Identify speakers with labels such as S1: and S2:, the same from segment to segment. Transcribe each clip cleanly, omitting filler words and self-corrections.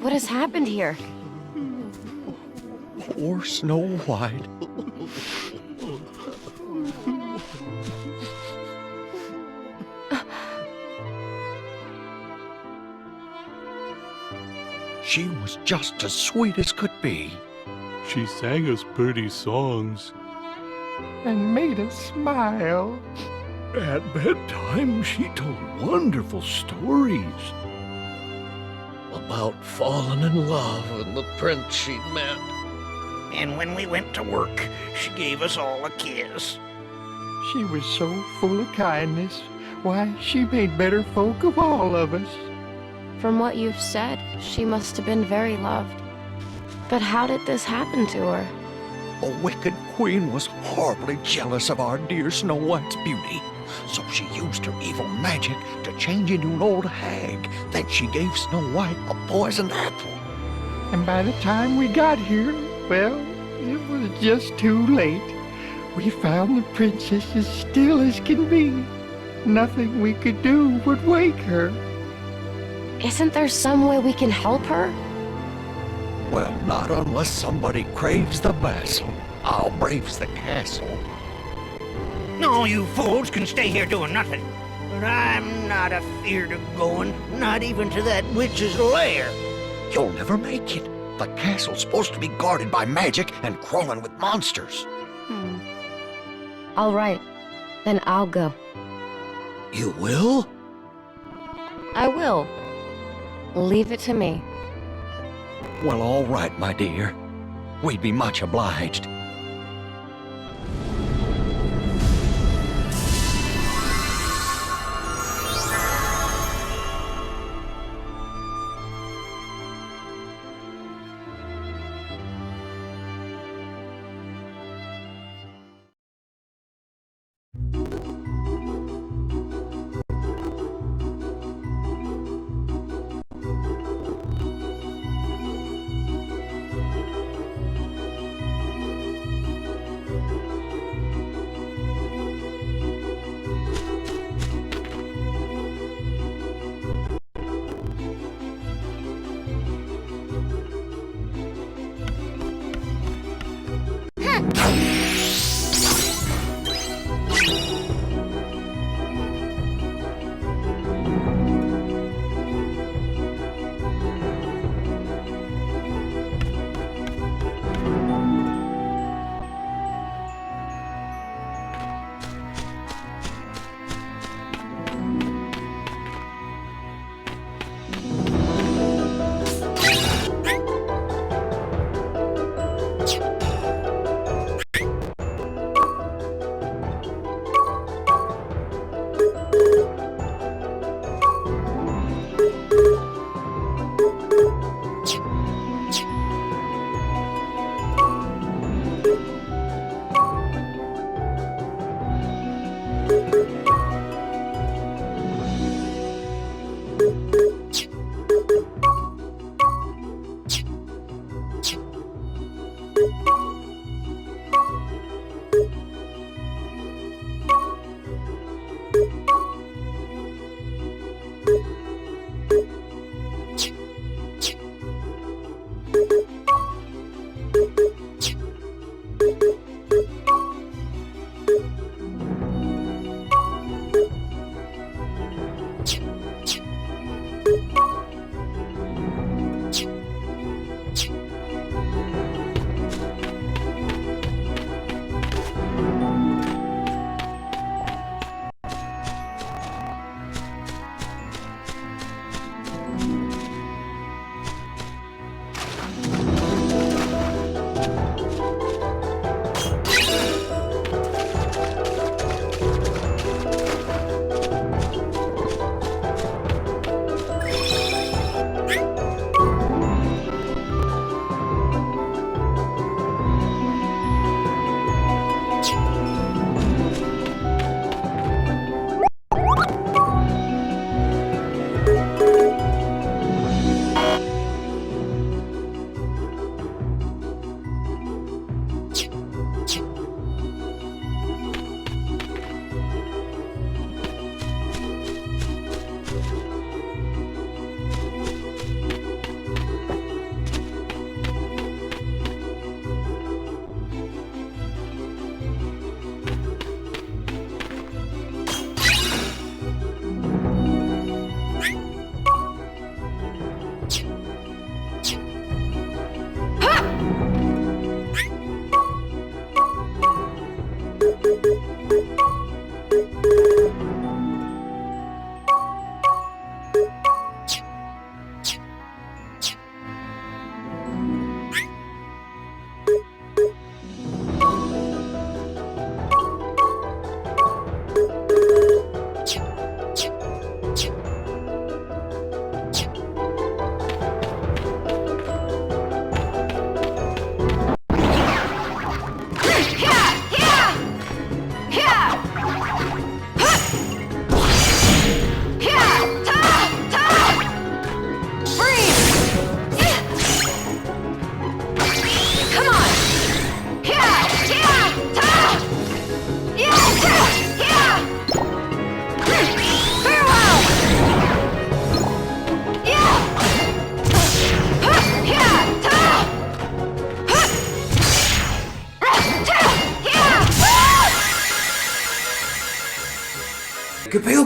S1: What has happened here?
S2: Poor Snow White. She was just as sweet as could be.
S3: She sang us pretty songs.
S4: And made us smile.
S5: At bedtime, she told wonderful stories.
S2: About falling in love with the prince she'd met.
S6: And when we went to work, she gave us all a kiss.
S4: She was so full of kindness. Why, she made better folk of all of us.
S1: From what you've said, she must have been very loved. But how did this happen to her?
S2: A wicked queen was horribly jealous of our dear Snow White's beauty, so she used her evil magic to change into an old hag. Then she gave Snow White a poisoned apple.
S4: And by the time we got here, well, it was just too late. We found the princess as still as can be. Nothing we could do would wake her.
S1: Isn't there some way we can help her?
S2: Well, not unless somebody craves the vessel. I'll braves the castle.
S6: No, you fools can stay here doing nothing. But I'm not afeard of going, not even to that witch's lair.
S2: You'll never make it. The castle's supposed to be guarded by magic and crawling with monsters.
S1: All right, then I'll go.
S2: You will?
S1: I will. Leave it to me.
S2: Well, all right, my dear. We'd be much obliged.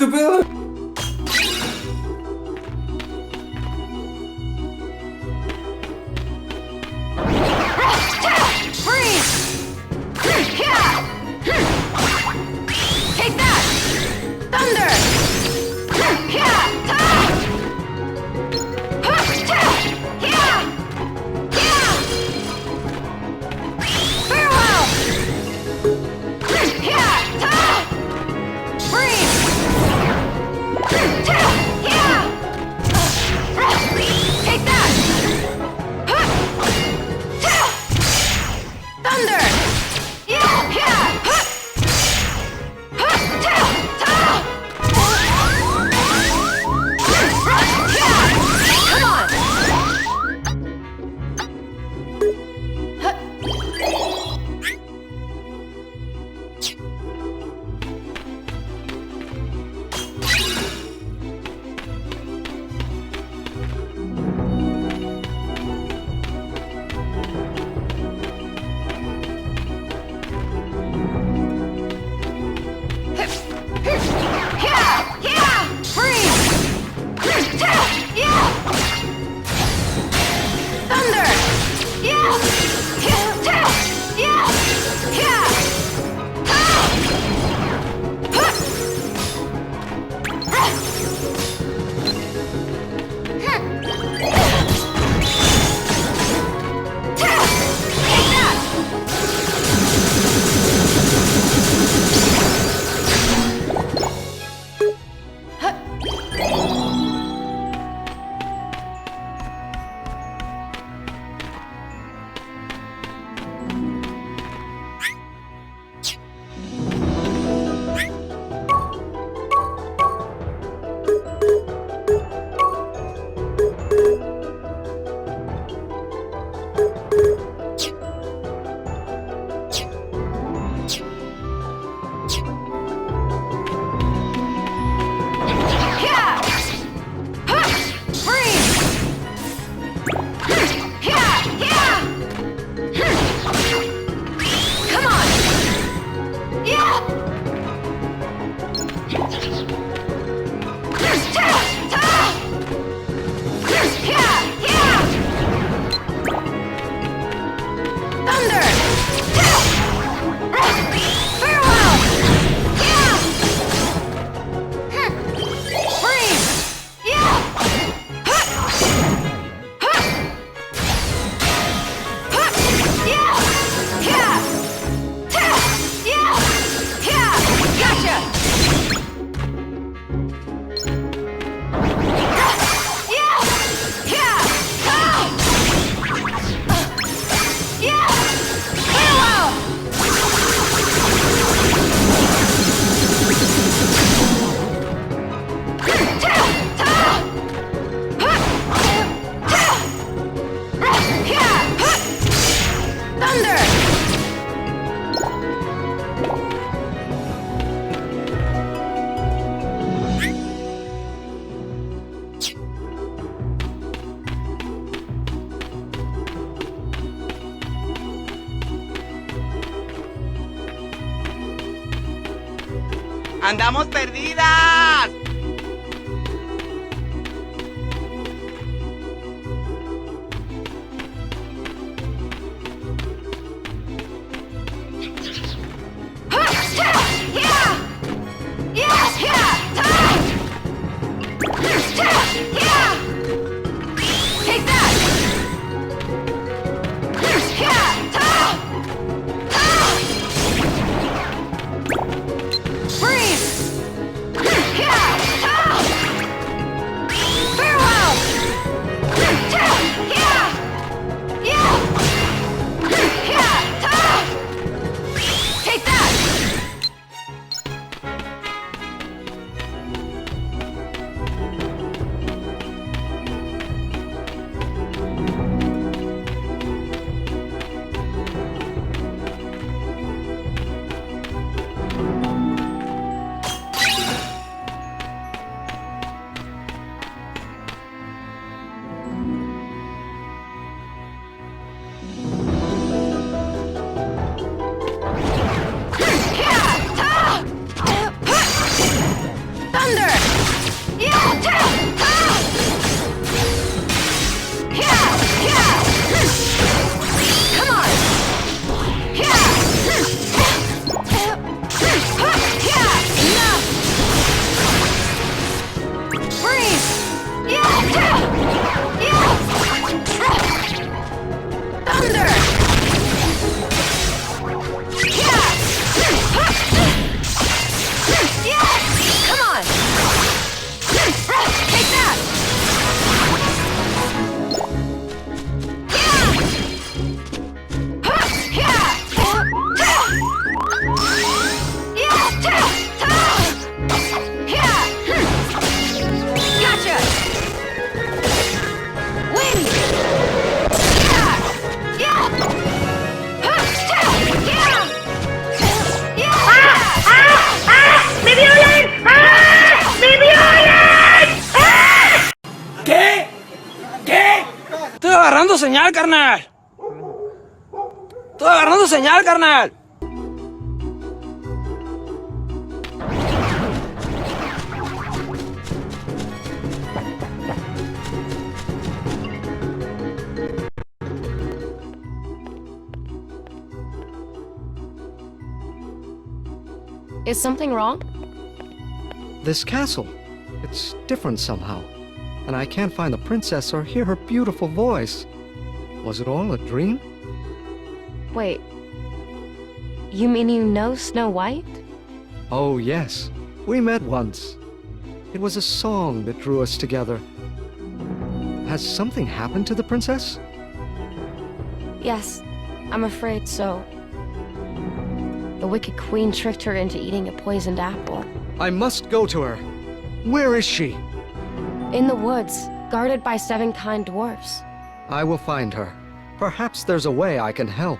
S7: qué pedo.
S1: Take that! Thunder! Farewell! Freeze! Take that! Thunder! Come on!
S8: ¡Andamos perdidas!
S1: Freeze!
S7: agarrando señal, carnal. Estoy agarrando señal, carnal.
S1: Is something wrong?
S9: This castle. It's different somehow. And I can't find the princess or hear her beautiful voice. Was it all a dream?
S1: Wait. You mean you know Snow White?
S9: Oh, yes. We met once. It was a song that drew us together. Has something happened to the princess?
S1: Yes, I'm afraid so. The Wicked Queen tricked her into eating a poisoned apple.
S9: I must go to her. Where is she?
S1: In the woods, guarded by 7 kind dwarfs.
S9: I will find her. Perhaps there's a way I can help.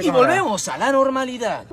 S7: Y volvemos a la normalidad.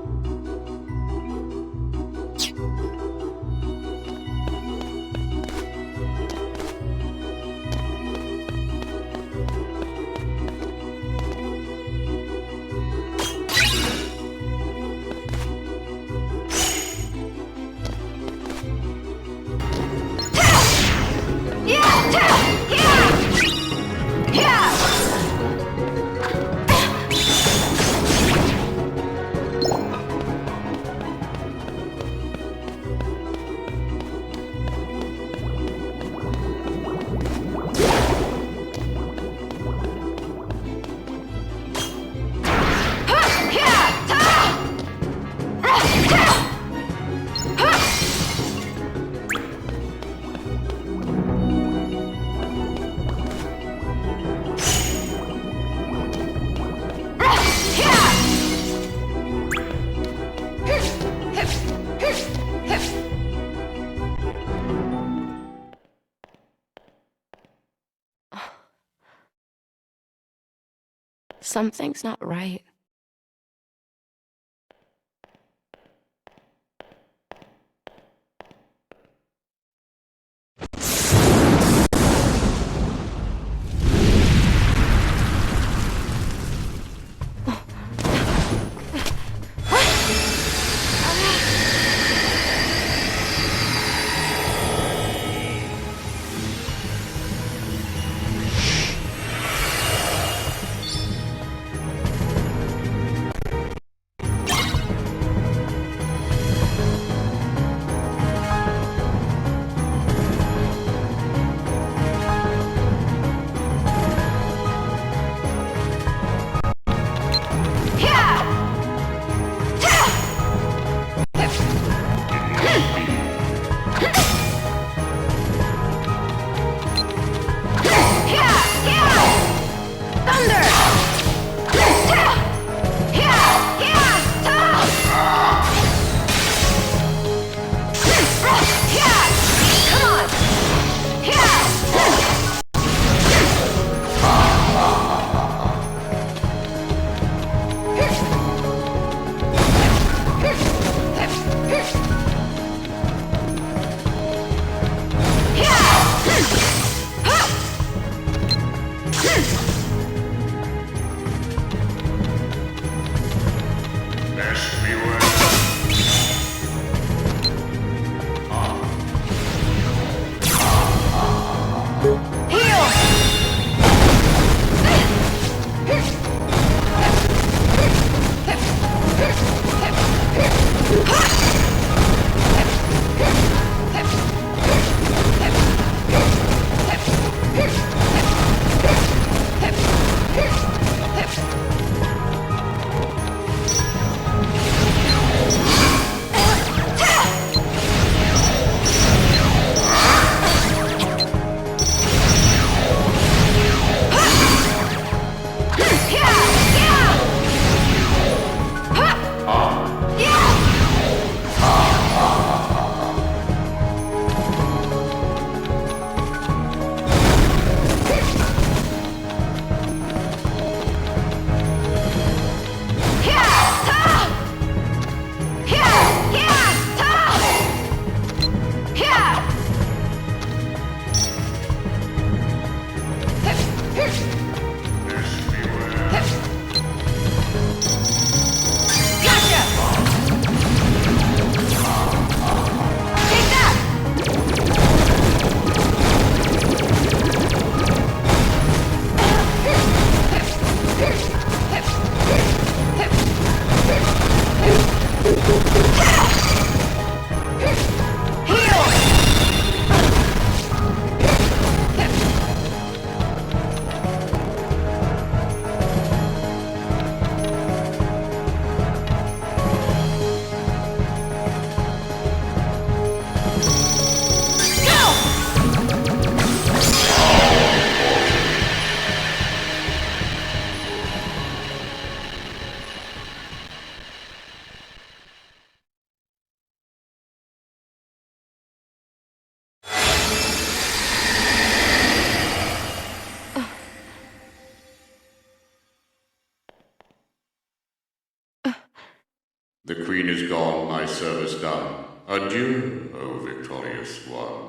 S1: Something's not right.
S10: The queen is gone, my service done. Adieu, O victorious one.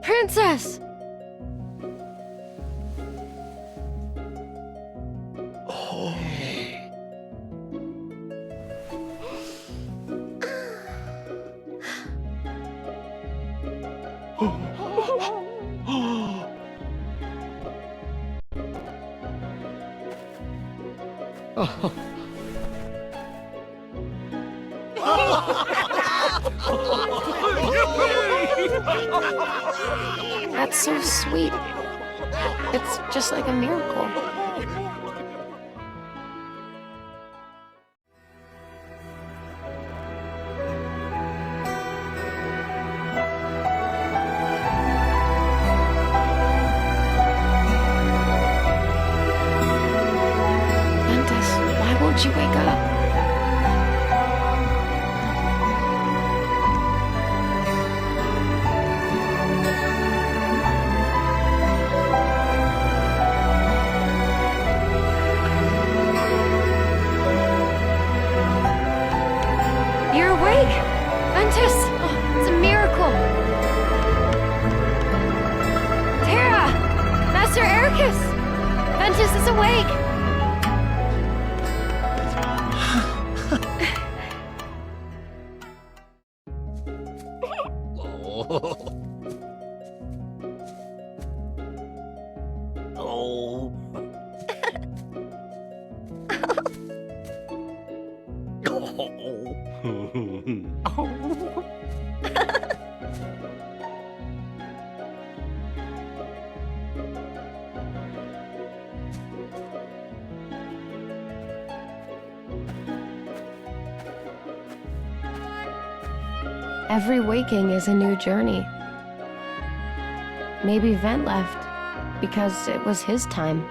S1: Princess!
S9: Oh.
S1: That's so sweet. It's just like a miracle. Ventus, why won't you wake up? You're awake! Ventus! Oh, it's a miracle! Terra! Master Ericus! Ventus is awake! Every waking is a new journey. Maybe Vent left because it was his time.